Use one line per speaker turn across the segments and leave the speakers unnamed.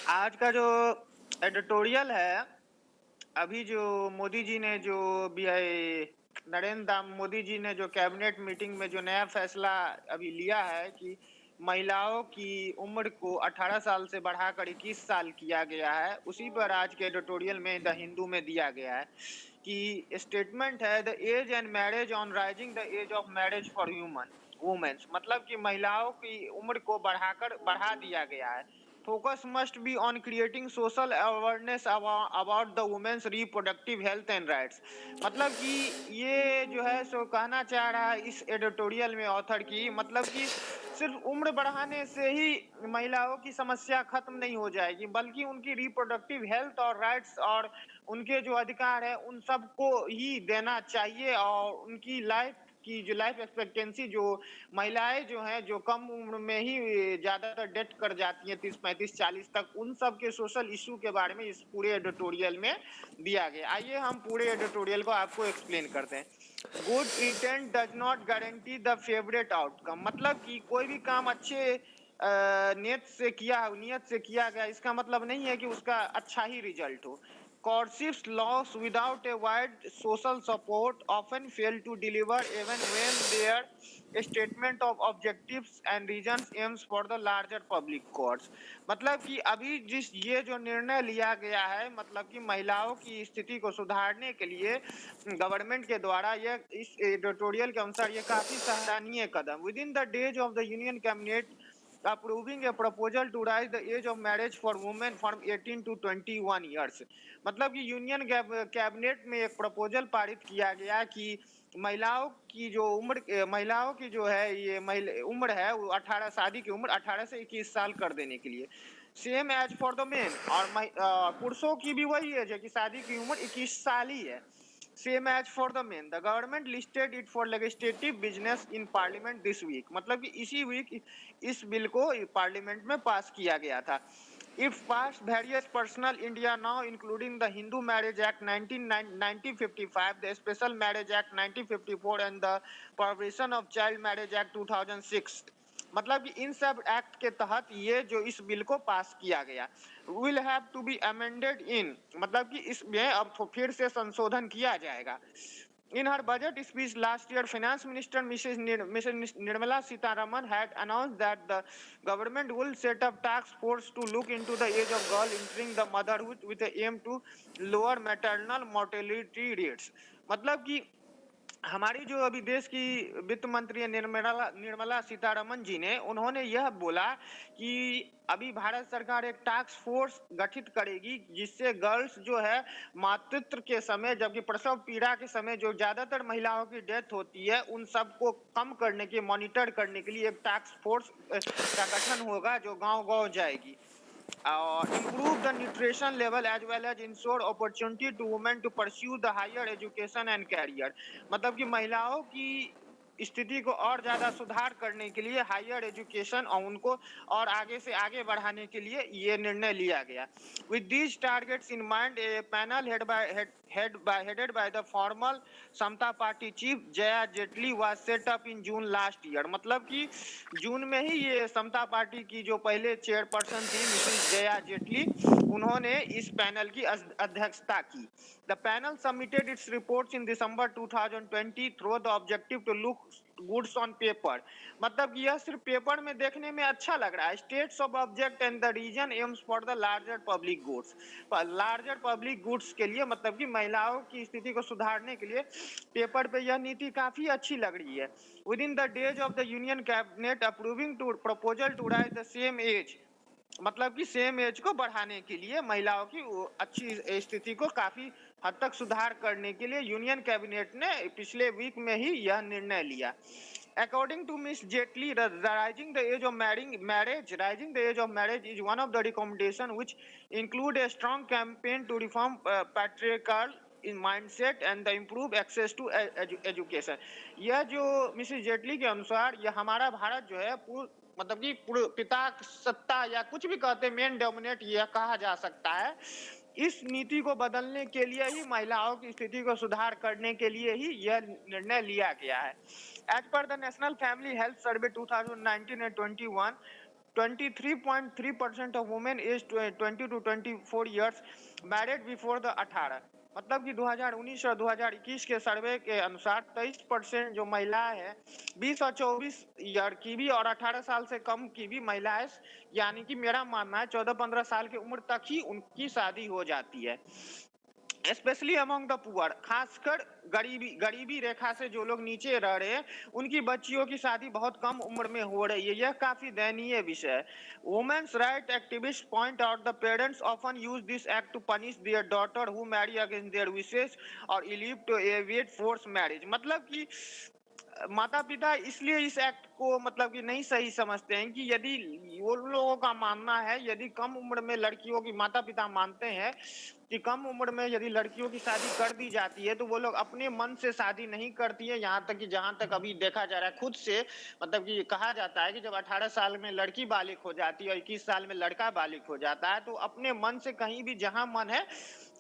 आज का जो एडिटोरियल है, अभी जो मोदी जी ने जो भी है मोदी जी ने जो कैबिनेट मीटिंग में जो नया फैसला अभी लिया है कि महिलाओं की उम्र को 18 साल से बढ़ाकर 21 साल किया गया है, उसी पर आज के एडिटोरियल में द हिंदू में दिया गया है कि स्टेटमेंट है the age and marriage on raising the age of marriage for human womens, मतलब कि महिलाओं की उम्र को बढ़ा दिया गया है। Focus must be on creating social awareness about the women's reproductive health and rights। मतलब कि ये जो है सो कहना चाह रहा है इस एडिटोरियल में ऑथर की, मतलब कि सिर्फ उम्र बढ़ाने से ही महिलाओं की समस्या खत्म नहीं हो जाएगी, बल्कि उनकी रिप्रोडक्टिव हेल्थ और राइट्स और उनके जो अधिकार है उन सबको ही देना चाहिए। और उनकी लाइफ एक्सपेक्टेंसी जो महिलाएं जो हैं जो कम उम्र में ही ज्यादातर डेथ कर जाती हैं 30 35 40 तक, उन सब के सोशल इशू के बारे में इस पूरे एडिटोरियल में दिया गया। आइए हम पूरे एडिटोरियल को आपको एक्सप्लेन करते हैं। Good intent does not guarantee the favourite outcome, मतलब कि कोई भी काम अच्छे नियत से किया गया इसका मतलब नहीं है कि उसका अच्छा ही रिजल्ट हो। Courtships laws without a wide social support often fail to deliver even when their statement of objectives and reasons aims for the larger public courts। मतलब कि अभी जिस ये जो निर्णय लिया गया है, मतलब कि महिलाओं की स्थिति को सुधारने के लिए गवर्नमेंट के द्वारा, यह इस एडिटोरियल के अनुसार ये काफी सराहनीय कदम। Within the days of the union cabinet approving a proposal to raise the age of marriage for women from 18 to 21 years, मतलब कि यूनियन कैबिनेट में एक प्रपोजल पारित किया गया कि महिलाओं की जो है ये उम्र है वो 18, शादी की उम्र 18 से 21 साल कर देने के लिए same age for the men. और पुरुषों की भी वही एज है कि शादी की उम्र 21 साल ही है, same age for the men. The government listed it for legislative business in parliament this week, मतलब कि इसी वीक इस बिल को पार्लियामेंट में पास किया गया था। If passed, various personal India now, including the Hindu Marriage Act 1955, the Special Marriage Act 1954 and the Prohibition of Child Marriage Act 2006, मतलब कि इन सब एक्ट के तहत ये जो इस बिल को पास किया गया, will have to be amended in, मतलब कि इसमें अब फिर से संशोधन किया जाएगा। In her budget speech last year, Finance Minister Mrs. Nirmala Sitharaman had announced that the government will set up task force to look into the age of girl entering the motherhood with the aim to lower maternal mortality rates। मतलब कि हमारी जो अभी देश की वित्त मंत्री है निर्मला सीतारमन जी ने, उन्होंने यह बोला कि अभी भारत सरकार एक टास्क फोर्स गठित करेगी जिससे गर्ल्स जो है मातृत्व के समय, जबकि प्रसव पीड़ा के समय जो ज्यादातर महिलाओं की डेथ होती है, उन सबको कम करने के, मॉनिटर करने के लिए एक टास्क फोर्स का गठन होगा जो गांव-गांव जाएगी। Improve the nutrition level as well as ensure opportunity to women to pursue the higher education and career। मतलब कि महिलाओं की स्थिति को और ज्यादा सुधार करने के लिए हायर एजुकेशन और उनको और आगे से आगे बढ़ाने के लिए ये निर्णय लिया गया। With these targets in mind, a panel headed by the former Samata Party chief Jaya Jaitly was set up in June last year। मतलब कि जून में ही ये समता पार्टी की जो पहले चेयरपर्सन थी मिसेस जया जेटली, उन्होंने इस पैनल की अध्यक्षता की। The panel submitted its reports in December 2020 through the objective to look goods on paper, मतलब यह सिर्फ पेपर में देखने में अच्छा लग रहा है। States of object and the reason aims for the larger public goods, larger public goods के लिए, मतलब कि महिलाओं की स्थिति को सुधारने के लिए पेपर पे यह नीति काफी अच्छी लग रही है। Within the days of the Union Cabinet approving to proposal to raise the same age, मतलब कि सेम एज को बढ़ाने के लिए महिलाओं की अच्छी स्थिति को काफी हद तक सुधार करने के लिए यूनियन कैबिनेट ने पिछले वीक में ही यह निर्णय लिया। According to Ms. Jaitley, rising the age of marriage is one of the recommendation which include a strong campaign to reform patriarchal in mindset and the improve access to education। यह जो Mrs Jaitley के अनुसार यह हमारा भारत जो है मतलब कि पिता सत्ता या कुछ भी कहते, मेन डोमिनेट यह कहा जा सकता है। इस नीति को बदलने के लिए ही, महिलाओं की स्थिति को सुधार करने के लिए ही यह निर्णय लिया गया है। As per the National Family Health Survey 2019 and 21, 23.3% of women age 20 to 24 years married before the 18। मतलब कि 2019 और 2021 के सर्वे के अनुसार 23% जो महिलाएं हैं 20 और 24 ईयर की भी और 18 साल से कम की भी महिलाएं, यानी कि मेरा मानना है 14-15 साल की उम्र तक ही उनकी शादी हो जाती है। स्पेशली अमंग द पुअर, खासकर गरीबी रेखा से जो लोग नीचे रह रहे हैं उनकी बच्चियों की शादी बहुत कम उम्र में हो रही है। यह काफी दयनीय विषय है। Womens right activist point out the parents often use this act to punish their daughter who marry against their wishes or elope to avoid force marriage. मतलब कि माता पिता इसलिए इस एक्ट को मतलब कि नहीं सही समझते हैं कि यदि वो लोगों का मानना है यदि कम उम्र में लड़कियों की, माता पिता मानते हैं कि कम उम्र में यदि लड़कियों की शादी कर दी जाती है तो वो लोग अपने मन से शादी नहीं करती है। यहाँ तक कि जहां तक अभी देखा जा रहा है खुद से, मतलब कि कहा जाता है कि जब 18 साल में लड़की बालिग हो जाती है और 21 साल में लड़का बालिग हो जाता है तो अपने मन से कहीं भी जहां मन है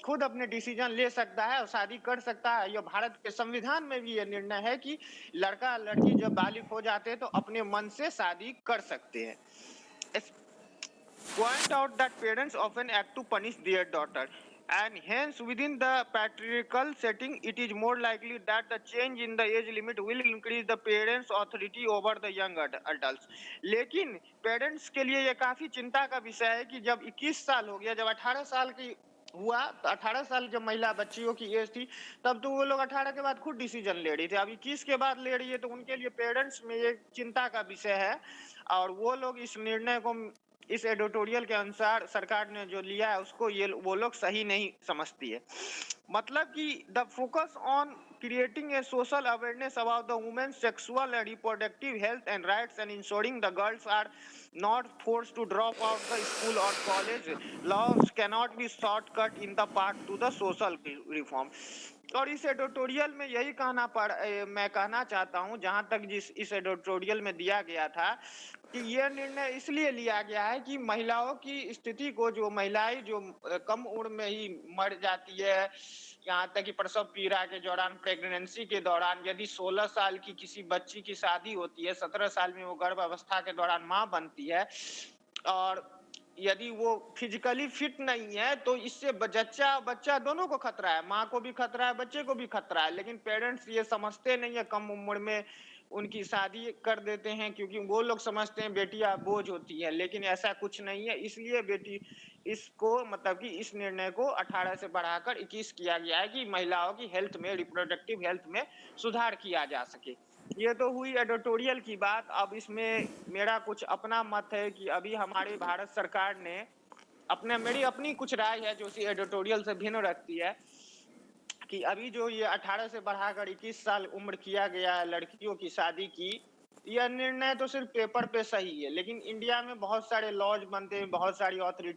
खुद अपने डिसीजन ले सकता है और शादी कर सकता है। यह भारत के संविधान में भी यह निर्णय है कि लड़का लड़की जब बालिग हो जाते हैं तो अपने मन से शादी कर सकते हैं। Point out that parents often act to punish their daughter, and hence within the patriarchal setting it is more likely that the change in the age limit will increase the parents authority over the young adults। लेकिन parents के लिए यह काफी चिंता का विषय है कि जब 21 साल हो गया, जब 18 साल की हुआ तो 18 साल जब महिला बच्चियों की एज थी तब तो वो लोग 18 के बाद खुद डिसीजन ले रही थी, अब 21 के बाद ले रही है तो उनके लिए पेरेंट्स में ये चिंता का विषय है। और वो लोग इस निर्णय को, इस एडिटोरियल के अनुसार सरकार ने जो लिया है उसको ये वो लोग सही नहीं समझती है। मतलब कि the focus on creating a social awareness about the women's sexual and reproductive health and rights and ensuring the girls are not forced to drop out the school or college laws cannot be shortcut in the path to the social reform। और इस editorial में यही मैं कहना चाहता हूं, जहां तक इस एडिटोरियल में दिया गया था कि यह निर्णय इसलिए लिया गया है कि महिलाओं की स्थिति को, जो महिलाएं जो कम उम्र में ही मर जाती है, यहाँ तक कि प्रसव पीड़ा के दौरान, प्रेगनेंसी के दौरान, यदि 16 साल की किसी बच्ची की शादी होती है, 17 साल में वो गर्भ अवस्था के दौरान माँ बनती है और यदि वो फिजिकली फिट नहीं है तो इससे बच्चा दोनों को खतरा है, माँ को भी खतरा है, बच्चे को भी खतरा है। लेकिन पेरेंट्स ये समझते नहीं है, कम उम्र में उनकी शादी कर देते हैं क्योंकि वो लोग समझते हैं बेटियां बोझ होती है, लेकिन ऐसा कुछ नहीं है। इसलिए बेटी इसको मतलब कि इस निर्णय को 18 से बढ़ाकर 21 किया गया है कि महिलाओं की हेल्थ में, रिप्रोडक्टिव हेल्थ में सुधार किया जा सके। ये तो हुई एडिटोरियल की बात। अब इसमें मेरा कुछ अपना मत है कि अभी हमारी भारत सरकार ने मेरी अपनी कुछ राय है जो इसी एडिटोरियल से भिन्न रखती है कि अभी जो ये 18 से बढ़ाकर 21 साल उम्र किया गया है लड़कियों की शादी की, यह निर्णय तो सिर्फ पेपर पे सही है, लेकिन इंडिया में बहुत सारे लॉज बनते हैं, बहुत सारी अथॉरिटी